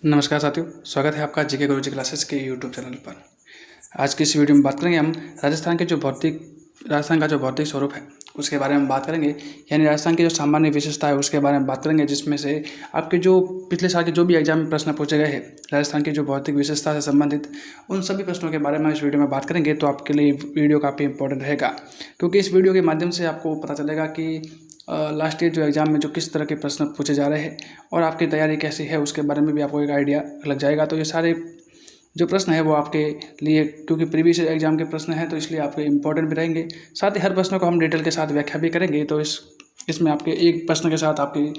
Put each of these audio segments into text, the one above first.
नमस्कार साथियों, स्वागत है आपका जीके गुरुजी क्लासेस के यूट्यूब चैनल पर। आज की इस वीडियो में बात करेंगे हम राजस्थान का जो भौतिक स्वरूप है उसके बारे में बात करेंगे। यानी राजस्थान की जो सामान्य विशेषता है उसके बारे में बात करेंगे, जिसमें से आपके जो पिछले साल के जो भी एग्जाम में प्रश्न पूछे गए हैं राजस्थान की जो भौतिक विशेषता से संबंधित, उन सभी प्रश्नों के बारे में इस वीडियो में बात करेंगे। तो आपके लिए वीडियो काफ़ी इंपॉर्टेंट रहेगा, क्योंकि इस वीडियो के माध्यम से आपको पता चलेगा कि लास्ट ईयर जो एग्ज़ाम में जो किस तरह के प्रश्न पूछे जा रहे हैं और आपकी तैयारी कैसी है उसके बारे में भी आपको एक आइडिया लग जाएगा। तो ये सारे जो प्रश्न है वो आपके लिए, क्योंकि प्रीवियस एग्जाम के प्रश्न हैं तो इसलिए आपके इंपॉर्टेंट भी रहेंगे। साथ ही हर प्रश्न को हम डिटेल के साथ व्याख्या भी करेंगे। तो इसमें आपके एक प्रश्न के साथ आपकी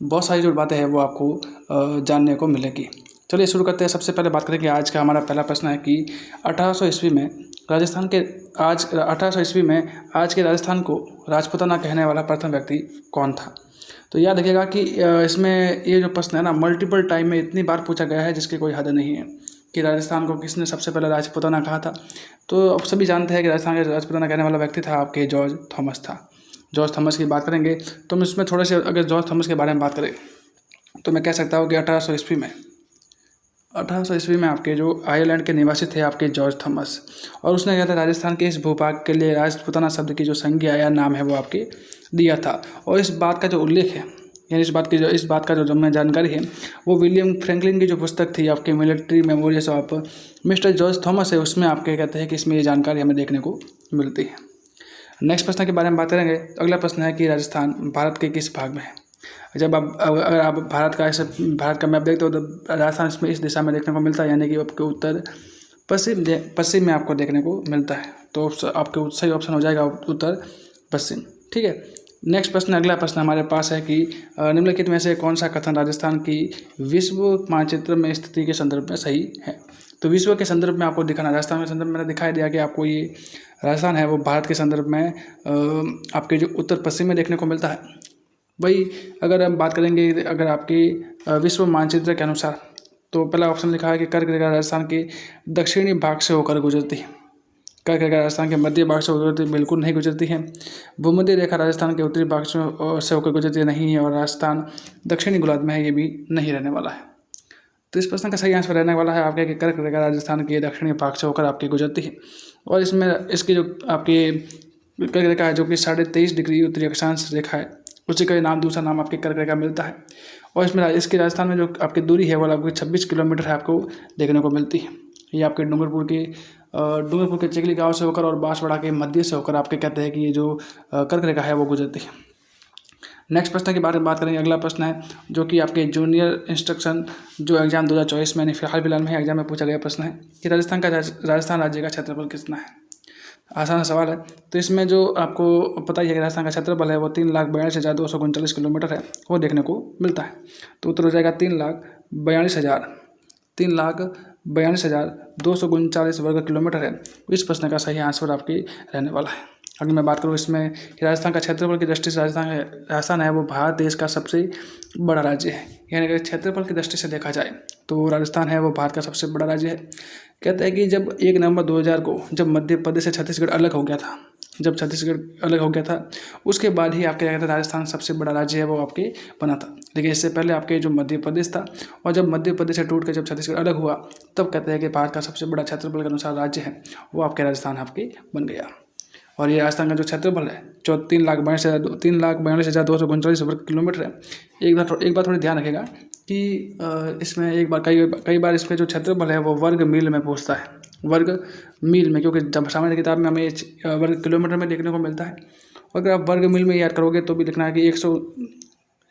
बहुत सारी जो बातें हैं वो आपको जानने को मिलेगी। चलिए शुरू करते हैं। सबसे पहले बात करेंगे, आज का हमारा पहला प्रश्न है कि 1800 ईस्वी में आज के राजस्थान को राजपूताना कहने वाला प्रथम व्यक्ति कौन था। तो याद रखिएगा कि इसमें ये जो प्रश्न है ना, मल्टीपल टाइम में इतनी बार पूछा गया है जिसकी कोई हद नहीं है कि राजस्थान को किसने सबसे पहले राजपूताना कहा था। तो अब सभी जानते हैं कि राजस्थान के राजपूताना कहने वाला व्यक्ति था आपके जॉर्ज थॉमस था। जॉर्ज थॉमस की बात करेंगे तो हम इसमें थोड़े से, अगर जॉर्ज थॉमस के बारे में बात करें तो मैं कह सकता हूँ कि 1800 ईस्वी में आपके जो आयरलैंड के निवासी थे आपके जॉर्ज थॉमस, और उसने क्या था, राजस्थान के इस भूभाग के लिए राजपूताना शब्द की जो संज्ञा या नाम है वो आपके दिया था। और इस बात का जो उल्लेख है, यानी इस बात का जो हमें जानकारी है वो विलियम फ्रैंकलिन की जो पुस्तक थी आपके military memories of mister George Thomas है, उसमें आपके कहते हैं कि इसमें ये जानकारी हमें देखने को मिलती है। नेक्स्ट प्रश्न के बारे में बात करेंगे। अगला प्रश्न है कि राजस्थान भारत के किस भाग में है। जब आप अगर आप भारत का मैप देखते हो तो राजस्थान इसमें इस दिशा में देखने को मिलता है, यानी कि आपके उत्तर पश्चिम में आपको देखने को मिलता है। तो आपके सही ऑप्शन हो जाएगा उत्तर पश्चिम। ठीक है। नेक्स्ट प्रश्न, अगला प्रश्न हमारे पास है कि निम्नलिखित में से कौन सा कथन राजस्थान की विश्व मानचित्र में स्थिति के संदर्भ में सही है। तो विश्व के संदर्भ में आपको दिखाना, राजस्थान के संदर्भ में मैंने दिखाई दिया कि आपको ये राजस्थान है वो भारत के संदर्भ में आपके जो उत्तर पश्चिम में देखने को मिलता है। वही अगर हम बात करेंगे, अगर आपकी विश्व मानचित्र के अनुसार, तो पहला ऑप्शन लिखा है कि कर्क रेखा राजस्थान के दक्षिणी भाग से होकर गुजरती है। कर्क रेखा राजस्थान के मध्य भाग से होकर बिल्कुल नहीं गुजरती है। भूमध्य रेखा राजस्थान के उत्तरी भाग से होकर गुजरती नहीं है, और राजस्थान दक्षिणी गोलार्ध में है, ये भी नहीं रहने वाला है। तो इस प्रश्न का सही आंसर रहने वाला है आपके कि कर्क रेखा राजस्थान के दक्षिणी भाग से होकर आपकी गुजरती है। और इसमें इसकी जो आपकी कर्क रेखा है जो कि 23.5 डिग्री उत्तरी अक्षांश रेखा है, उसी का नाम, दूसरा नाम आपके कर्क रेखा मिलता है। और इसमें इसकी राजस्थान में जो आपकी दूरी है वो आपको 26 किलोमीटर है, आपको देखने को मिलती है। ये आपके डूंगरपुर के चिखली गांव से होकर और बांसवाड़ा के मध्य से होकर आपके कहते हैं कि ये जो कर्क रेखा है वो गुजरती है। नेक्स्ट प्रश्न के बारे में बात करेंगे। अगला प्रश्न है जो कि आपके जूनियर इंस्ट्रक्शन जो एग्जाम 2024 में हाल फिलहाल में एग्जाम में पूछा गया प्रश्न है कि राजस्थान राज्य का क्षेत्रफल कितना है। आसान सवाल है। तो इसमें जो आपको पता ही है कि राजस्थान का क्षेत्रफल है वो 3,42,239 किलोमीटर है, वो देखने को मिलता है। तो उत्तर हो जाएगा 3,42,239 वर्ग किलोमीटर है। इस प्रश्न का सही आंसर आपकी रहने वाला है। अगर मैं बात करूँ इसमें कि राजस्थान का क्षेत्रफल की दृष्टि से राजस्थान है वो भारत देश का सबसे बड़ा राज्य है। यानी अगर क्षेत्रफल की दृष्टि से देखा जाए तो राजस्थान है वो भारत का सबसे बड़ा राज्य है। कहते हैं कि जब 1 नवंबर 2000 को जब मध्य प्रदेश से छत्तीसगढ़ अलग हो गया था, उसके बाद ही आपके कहते हैं राजस्थान सबसे बड़ा राज्य है वो आपके बना था। लेकिन इससे पहले आपके जो मध्य प्रदेश था, और जब मध्य प्रदेश से टूट कर जब छत्तीसगढ़ अलग हुआ, तब कहते हैं कि भारत का सबसे बड़ा क्षेत्रफल के अनुसार राज्य है वो आपके राजस्थान आपके बन गया। और ये राजस्थान का जो क्षेत्रफल है जो 3,42,239 वर्ग किलोमीटर है। एक बार थोड़ी ध्यान रखेगा कि इसमें कई बार इसमें जो क्षेत्रफल है वो वर्ग मील में पूछता है, वर्ग मील में, क्योंकि जब सामान्य किताब में हमें वर्ग किलोमीटर में देखने को मिलता है। और अगर आप वर्ग मील में याद करोगे तो भी लिखना है कि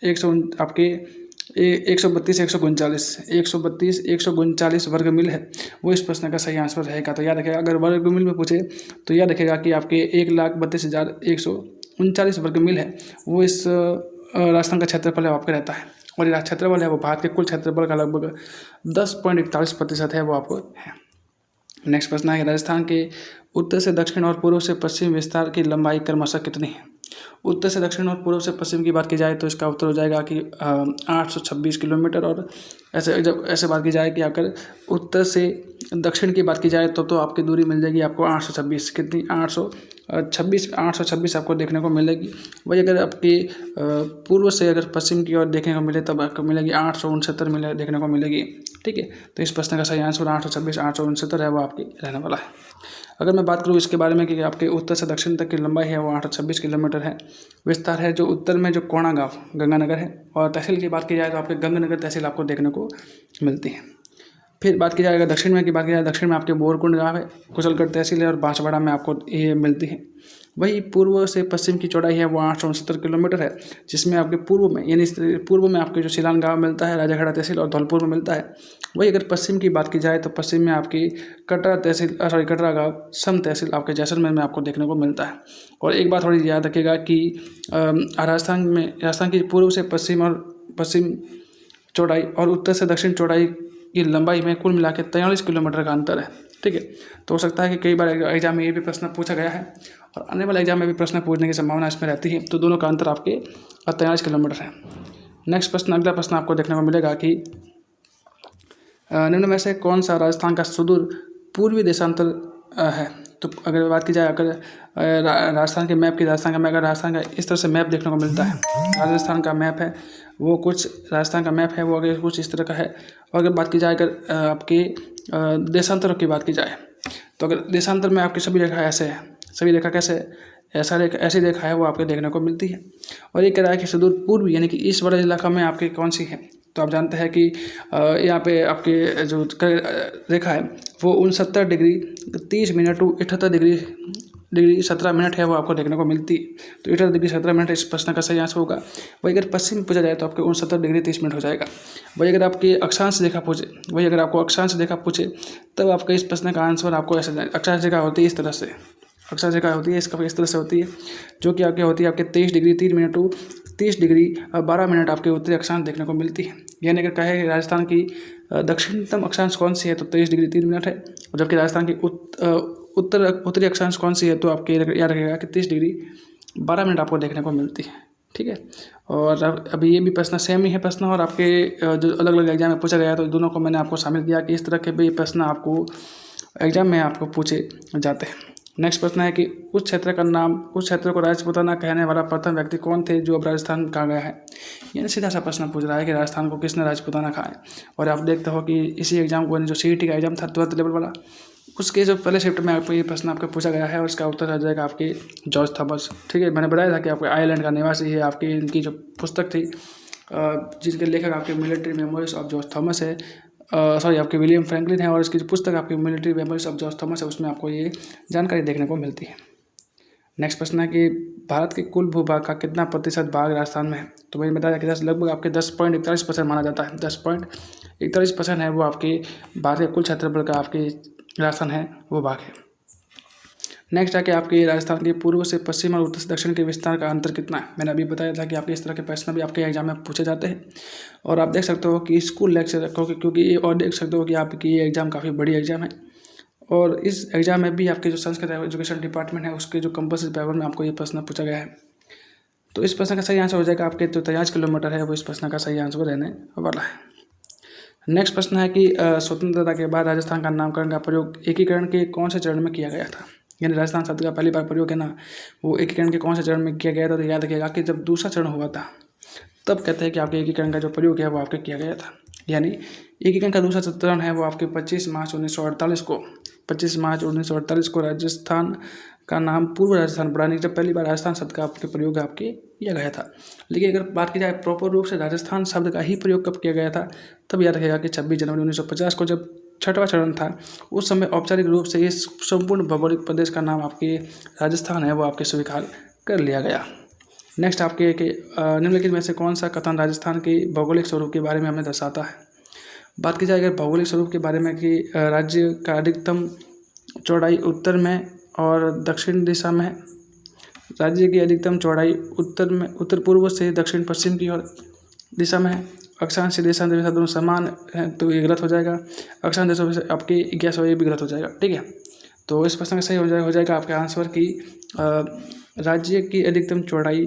132 वर्ग मील है, वो इस प्रश्न का सही आंसर रहेगा। तो याद रखेगा, अगर वर्ग मील में पूछे तो याद रखेगा कि आपके 1,32,139 वर्ग मील है वो इस राजस्थान का क्षेत्रफल है आपका रहता है। और ये क्षेत्रफल है वो भारत के कुल क्षेत्रफल का लगभग 10.41% है वो आपको है। नेक्स्ट प्रश्न है, राजस्थान के उत्तर से दक्षिण और पूर्व से पश्चिम विस्तार की लंबाई क्रमशः कितनी है। उत्तर से दक्षिण और पूर्व से पश्चिम की बात की जाए तो इसका उत्तर हो जाएगा कि 826 किलोमीटर। और ऐसे बात की जाए कि अगर उत्तर से दक्षिण की बात की जाए तो आपकी दूरी मिल जाएगी आपको 826, कितनी, 826 आपको देखने को मिलेगी। वही अगर आपकी पूर्व से अगर पश्चिम की ओर देखने को मिले तब आपको मिलेगी 869 देखने को मिलेगी। ठीक है। तो इस प्रश्न का सही आंसर 826 869 है वो आपकी रहने वाला है। अगर मैं बात करूँ इसके बारे में कि आपके उत्तर से दक्षिण तक की लंबाई है वो 826 किलोमीटर है। विस्तार है जो उत्तर में जो कोणा गाँव गंगानगर है, और तहसील की बात की जाए तो आपके गंगानगर तहसील आपको देखने को मिलती है। फिर बात की जाए अगर दक्षिण में की बात की जाए, दक्षिण में आपके बोरकुंड गाँव है, कुशलगढ़ तहसील है और बांसवाड़ा में आपको ये मिलती है। वही पूर्व से पश्चिम की चौड़ाई है वो 869 किलोमीटर है, जिसमें आपके पूर्व में यानी पूर्व में आपके जो सिलान गाँव मिलता है, राजाखेड़ा तहसील और धौलपुर में मिलता है। वही अगर पश्चिम की बात की जाए तो पश्चिम में आपकी कटरा तहसील कटरा गाँव सम तहसील आपके जैसलमेर में आपको देखने को मिलता है। और एक बात थोड़ी याद रखिएगा कि राजस्थान की पूर्व से पश्चिम चौड़ाई और उत्तर से दक्षिण चौड़ाई की लंबाई में कुल मिला के 43 किलोमीटर का अंतर है, ठीक है। तो हो सकता है कि कई बार एग्जाम में ये भी प्रश्न पूछा गया है और आने वाले एग्जाम में भी प्रश्न पूछने की संभावना इसमें रहती है। तो दोनों का अंतर आपके 43 किलोमीटर है। नेक्स्ट प्रश्न, अगला प्रश्न आपको देखने को मिलेगा कि निम्न में से कौन सा राजस्थान का सुदूर पूर्वी देशांतर है। तो अगर बात की जाए अगर राजस्थान के मैप की अगर राजस्थान का इस तरह से मैप देखने को मिलता है, राजस्थान का मैप है वो राजस्थान का मैप है वो अगर कुछ इस तरह का है। और अगर बात की जाए अगर आपके देशांतरों की बात की जाए तो अगर देशांतर में आपकी सभी रेखा ऐसे है, सभी रेखा कैसे ऐसी रेखा है वो आपके देखने को मिलती है। और ये कह रहा है कि सुदूर पूर्व यानी कि ईस्ट वाले इलाका में आपके कौन सी है। तो आप जानते हैं कि यहाँ पे आपके जो रेखा है वो 69 degree 30 minute to 78 degree 17 minute है वो आपको देखने को मिलती है। तो 78 डिग्री 17 मिनट इस प्रश्न का सही आंसर होगा। वही अगर पश्चिम पूछा जाए तो आपके 69 डिग्री 30 मिनट हो जाएगा। वही अगर आपकी अक्षांश रेखा पूछे तब आपका इस प्रश्न का आंसर आपको ऐसे अक्षांश रेखा होती है इस तरह से, अक्षांश रेखा होती है इसका इस तरह से होती है, जो कि आपके होती है आपके 23 degree 3 minute to 30 degree 12 minute आपके उत्तरी अक्षांश देखने को मिलती है। यानी अगर कहे राजस्थान की दक्षिणतम अक्षांश कौन सी है तो 23 डिग्री 3 मिनट है, और जबकि राजस्थान की उत्तरी अक्षांश कौन सी है तो आपके याद रखेगा कि 30 डिग्री 12 मिनट आपको देखने को मिलती है, ठीक है। और अभी ये भी प्रश्न सेम ही है प्रश्न, और आपके जो अलग अलग एग्जाम में पूछा गया तो दोनों को मैंने आपको शामिल किया कि इस तरह के भी प्रश्न आपको एग्जाम में आपको पूछे जाते हैं। नेक्स्ट प्रश्न है कि उस क्षेत्र को राजपूताना कहने वाला प्रथम व्यक्ति कौन थे जो अब राजस्थान कहा गया है। यानी सीधा सा प्रश्न पूछ रहा है कि राजस्थान को किसने राजपूताना कहा है। और आप देखते हो कि इसी एग्जाम को जो CET का एग्जाम था 12th लेवल वाला, उसके जो पहले शिफ्ट में आपको ये प्रश्न आपको पूछा गया है और इसका उत्तर आ जाएगा आपके जॉर्ज थॉमस, ठीक है। मैंने बताया था कि आपके आयरलैंड का निवासी है। आपकी इनकी जो पुस्तक थी जिसके लेखक आपके military memories of George Thomas है, आपके विलियम फ्रैंकलिन है, और इसकी जो पुस्तक आपकी military memories of George Thomas है उसमें आपको ये जानकारी देखने को मिलती है। नेक्स्ट प्रश्न है कि भारत के कुल भूभाग का कितना प्रतिशत भाग राजस्थान में है। तो मैंने बताया कि लगभग आपके 10.41% माना जाता है, 10.41% है वो आपके भारत के कुल क्षेत्रफल का आपके राजस्थान है वो भाग है। नेक्स्ट है कि आपके राजस्थान के पूर्व से पश्चिम और उत्तर से दक्षिण के विस्तार का अंतर कितना है। मैंने अभी बताया था कि आपके इस तरह के प्रश्न भी आपके एग्जाम में पूछे जाते हैं। और आप देख सकते हो कि स्कूल लेक्चर क्योंकि ये, और देख सकते हो कि आपकी ये एग्ज़ाम काफ़ी बड़ी एग्जाम है। और इस एग्जाम में भी आपके जो संस्कृत एजुकेशन डिपार्टमेंट है उसके जो कंपल्सरी पेपर में आपको ये प्रश्न पूछा गया है। तो इस प्रश्न का सही आंसर हो जाएगा आपके जो 53 किलोमीटर है वो इस प्रश्न का सही आंसर रहने वाला है। नेक्स्ट प्रश्न है कि स्वतंत्रता के बाद राजस्थान का नामकरण का प्रयोग एकीकरण के कौन से चरण में किया गया था। यानी राजस्थान शब्द का पहली बार प्रयोग है ना वो एकीकरण के कौन से चरण में किया गया था। तो याद रखिएगा कि जब दूसरा चरण हुआ था तब कहते हैं कि आपके एकीकरण का जो प्रयोग है वो आपके किया गया था। यानी एकीकरण का दूसरा चरण है वो आपके 25 मार्च 1948 को राजस्थान का नाम पूर्व राजस्थान पड़ा। जब पहली बार राजस्थान शब्द का आपके प्रयोग आपके किया गया था। लेकिन अगर बात की जाए प्रॉपर रूप से राजस्थान शब्द का ही प्रयोग कब किया गया था तब याद रखेगा कि 26 जनवरी 1950 को जब छठवां चरण था उस समय औपचारिक रूप से इस संपूर्ण भौगोलिक प्रदेश का नाम आपके राजस्थान है वो आपके स्वीकार कर लिया गया। नेक्स्ट आपके निम्नलिखित में से कौन सा कथन राजस्थान के भौगोलिक स्वरूप के बारे में हमें दर्शाता है। बात की जाए अगर भौगोलिक स्वरूप के बारे में कि राज्य का अधिकतम चौड़ाई उत्तर में और दक्षिण दिशा में है। राज्य की अधिकतम चौड़ाई उत्तर पूर्व से दक्षिण पश्चिम की ओर दिशा में है। अक्षांश से देशांतर दिशा दोनों समान है तो ये गलत हो जाएगा। अक्षांश देशों से आपके 1100 ये भी गलत हो जाएगा, ठीक है। तो इस प्रश्न का सही हो जाएगा आपका आंसर कि राज्य की अधिकतम चौड़ाई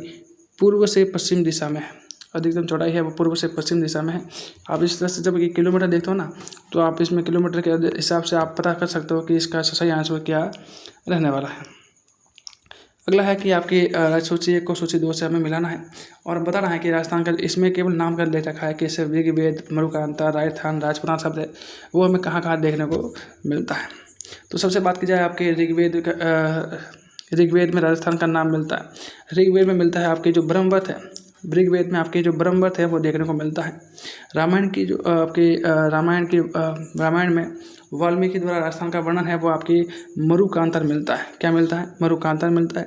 पूर्व से पश्चिम दिशा में है। अधिकतम चौड़ाई है वो पूर्व से पश्चिम दिशा में है। आप इस तरह से जब ये किलोमीटर देखते हो ना तो आप इसमें किलोमीटर के हिसाब से आप पता कर सकते हो कि इसका सही आंसर क्या रहने वाला है। अगला है कि आपकी सूची 1 को सूची 2 से हमें मिलाना है और बताना है कि राजस्थान का इसमें केवल नाम कर ले रखा है कि सिर्फ ऋग्वेद, मरुकांता, राजस्थान, राजपुताना शब्द है, वो हमें कहाँ कहाँ देखने को मिलता है। तो सबसे बात की जाए आपके ऋग्वेद में राजस्थान का नाम मिलता है। ऋग्वेद में मिलता है आपके जो ब्रह्मवत है, ऋग्वेद में आपके जो ब्रह्मवत है वो देखने को मिलता है। रामायण की जो रामायण में वाल्मीकि द्वारा राजस्थान का वर्णन है वो आपकी मरुकांतर मिलता है। क्या मिलता है? मरुकांतर मिलता है।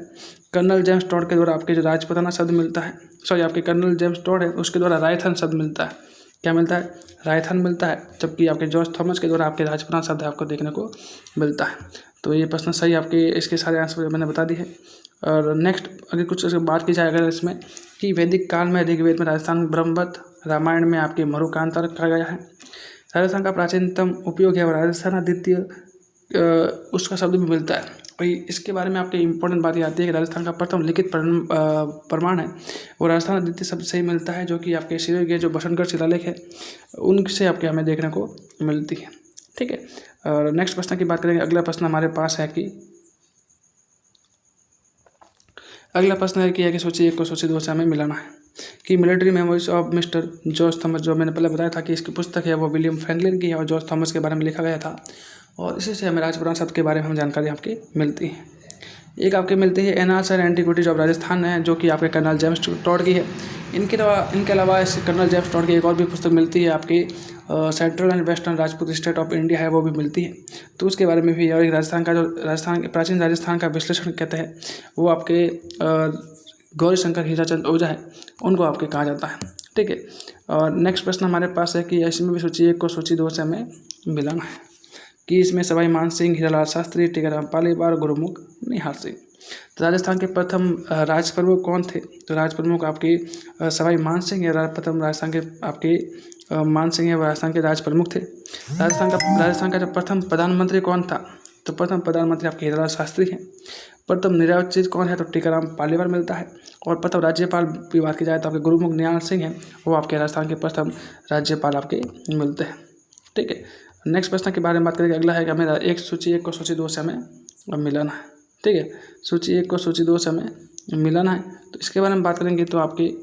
कर्नल जेम्स टॉड के द्वारा आपके जो राजपुताना शब्द मिलता है, सॉरी आपके कर्नल जेम्स टॉड है उसके द्वारा रायथन शब्द मिलता है। क्या मिलता है? रायथन मिलता है। जबकि आपके जॉर्ज थॉमस के द्वारा आपके राजपुताना शब्द आपको देखने को मिलता है। तो ये प्रश्न सही आपके इसके सारे आंसर मैंने बता दिए हैं। और नेक्स्ट अगर कुछ बात की जाए अगर इसमें कि वैदिक काल में ऋग्वेद में राजस्थान ब्रह्मवत, रामायण में आपके मरुकांतर कहा गया है। राजस्थान का प्राचीनतम उपयोग है और राजस्थान द्वितीय उसका शब्द भी मिलता है। वही इसके बारे में आपके इंपॉर्टेंट बात ये आती है कि राजस्थान का प्रथम लिखित प्रमाण है वो राजस्थान द्वितीय शब्द से ही मिलता है, जो कि आपके शिविर के जो बसंतगढ़ शिलालेख है उनसे आपके हमें देखने को मिलती है। ठीक है, और नेक्स्ट प्रश्न की बात करेंगे। अगला प्रश्न हमारे पास है कि सूची 1 को सूची 2 से हमें मिलाना है कि military memories of mister George Thomas, जो मैंने पहले बताया था कि इसकी पुस्तक है वो विलियम फ्रैंकलिन की है और जॉर्ज थॉमस के बारे में लिखा गया था और इसी से हमें राजपुताना शब्द के बारे में हम जानकारी आपकी मिलती है। एक आपके मिलती है annals and antiquities of Rajasthan है, जो कि आपके कर्नल जेम्स टॉड की है। इनके अलावा इस कर्नल जेम्स टॉड की एक और भी पुस्तक मिलती है आपकी central and western Rajput state of India है, वो भी मिलती है। तो उसके बारे में भी और एक राजस्थान प्राचीन राजस्थान का विश्लेषण कहते हैं वो आपके गौरी शंकर हीराचंद ओझा है, उनको आपके कहा जाता है। ठीक है, और नेक्स्ट प्रश्न हमारे पास है कि इसमें भी सूची 1 को सूची 2 से हमें मिलाना है कि इसमें सवाई मान सिंह, हीरालाल शास्त्री, टीकाराम पालीवाल, गुरुमुख निहाल सिंह। तो राजस्थान के प्रथम राज प्रमुख कौन थे? तो राज प्रमुख आपके सवाई मान सिंह या प्रथम राजस्थान के आपके मान सिंह है, राजस्थान के राज प्रमुख थे। राजस्थान का जो प्रथम प्रधानमंत्री कौन था? तो प्रथम प्रधानमंत्री आपके हीरालाल शास्त्री हैं। प्रथम निर्वाचित कौन है? तो टीकाराम पालीवाल मिलता है। और प्रथम राज्यपाल की बात की जाए तो आपके गुरुमुख निहाल सिंह हैं, वो आपके राजस्थान के प्रथम राज्यपाल आपके मिलते हैं। ठीक है, नेक्स्ट प्रश्न के बारे में बात करेंगे। अगला है कि हमें सूची 1 को सूची 2 से हमें मिलाना है। ठीक है, सूची 1 को सूची 2 से हमें मिलाना है। तो इसके बारे में बात करेंगे तो आपके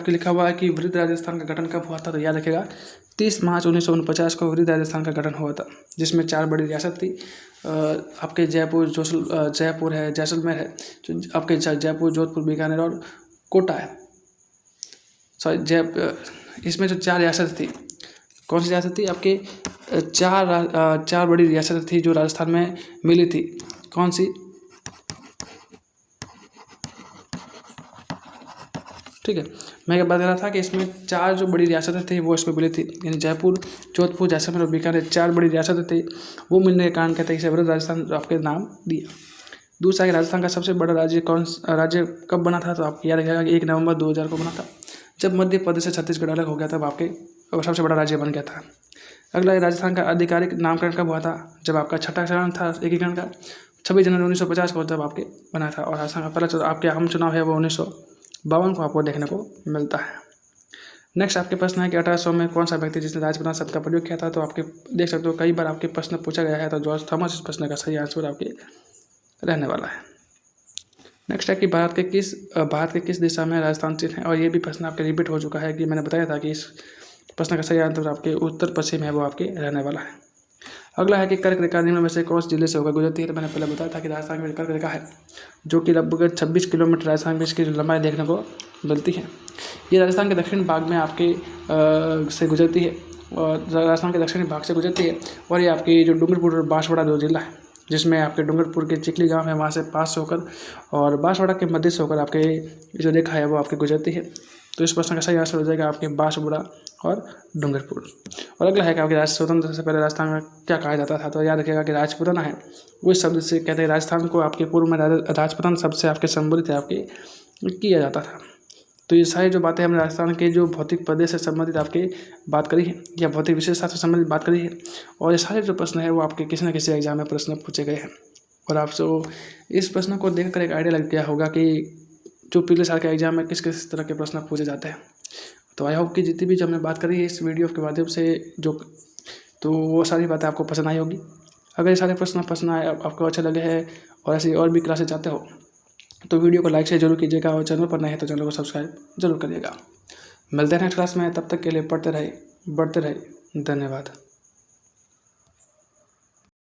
लिखा हुआ है कि वृद्ध राजस्थान का गठन कब हुआ था? तो याद रखेगा 30 मार्च 1949 को वृद्ध राजस्थान का गठन हुआ था, जिसमें 4 बड़ी रियासत थी। आपके जयपुर है, जैसलमेर है, जो आपके जयपुर, जोधपुर, बीकानेर और कोटा है। सॉरी इसमें जो 4 रियासत थी, कौन सी रियासत थी? आपके चार बड़ी रियासत थी जो राजस्थान में मिली थी। कौन सी? ठीक है, मैं बात कर रहा था कि इसमें 4 जो बड़ी रियासतें थी वो इसमें मिली थी, यानी जयपुर, जोधपुर, जैसलमेर और बीकानेर 4 बड़ी रियासतें थी, वो मिलने के कारण कहते हैं इसे वृद्ध राजस्थान आपके नाम दिया। दूसरा कि राजस्थान का सबसे बड़ा राज्य कब बना था? तो आपको याद रखेगा कि 1 नवंबर 2000 को बना था, जब मध्य प्रदेश से छत्तीसगढ़ अलग हो गया तब आपके सबसे बड़ा राज्य बन गया था। अगला राजस्थान का आधिकारिक नामकरण कब हुआ था? जब आपका छठा चरण था एकीकरण का, 26 जनवरी 1950 को जब आपके बना था। और राजस्थान का पहला आपके आम चुनाव है वो 1952 को आपको देखने को मिलता है। नेक्स्ट आपके प्रश्न है कि 1800 में कौन सा व्यक्ति जिसने राजपुताना शब्द का प्रयोग किया था? तो आपके देख सकते हो कई बार आपके प्रश्न पूछा गया है, तो जॉर्ज थॉमस इस प्रश्न का सही आंसर आपके रहने वाला है। नेक्स्ट है कि भारत के किस दिशा में राजस्थान स्थित है? और ये भी प्रश्न आपके रिपीट हो चुका है कि मैंने बताया था कि इस प्रश्न का सही आंसर आपके उत्तर पश्चिम है वो आपके रहने वाला है। अगला है कि कर्क रेखा निम्न में से कौन से जिले से होकर गुजरती है? तो मैंने पहले बताया था कि राजस्थान में कर्क रेखा है, जो कि लगभग 26 किलोमीटर राजस्थान में इसकी लंबाई देखने को मिलती है। ये राजस्थान के दक्षिण भाग में आपके से गुजरती है और राजस्थान के दक्षिणी भाग से गुजरती है। और ये आपकी जो डूंगरपुर और बांसवाड़ा 2 जिला है, जिसमें आपके डूंगरपुर के चिखली गांव है वहाँ से पास से होकर और बांसवाड़ा के मध्य से होकर आपके जो रेखा है वो आपकी गुजरती है। तो इस प्रश्न का सही आंसर हो जाएगा आपके बांसवाड़ा और डूंगरपुर। और अगला है कि आपके स्वतंत्र से पहले राजस्थान में क्या कहा जाता था? तो याद रखिएगा कि राजपुताना है, वो इस शब्द से कहते हैं राजस्थान को आपके पूर्व में राजपुताना शब्द से आपके संबोधित है आपके किया जाता था। तो ये सारी जो बातें हमने राजस्थान के जो भौतिक प्रदेश से संबंधित आपके बात करी है या भौतिक विशेषता से संबंधित बात करी है, और ये सारे जो प्रश्न है वो आपके किसी न किसी एग्जाम में प्रश्न पूछे गए हैं। और आपसे इस प्रश्न को देखकर एक आइडिया लग गया होगा कि जो पिछले साल के एग्जाम में किस किस तरह के प्रश्न पूछे जाते हैं। तो आई होप कि जितनी भी जो हमने बात करी है इस वीडियो के माध्यम से तो वो सारी बातें आपको पसंद आई होगी। अगर ये सारे प्रश्न पसंद आए, आपको अच्छे लगे हैं और ऐसी और भी क्लासेस चाहते हो तो वीडियो को लाइक शेयर जरूर कीजिएगा और चैनल पर नए हैं तो चैनल को सब्सक्राइब जरूर करिएगा। मिलते हैं नेक्स्ट क्लास में, तब तक के लिए पढ़ते रहे, बढ़ते रहे। धन्यवाद।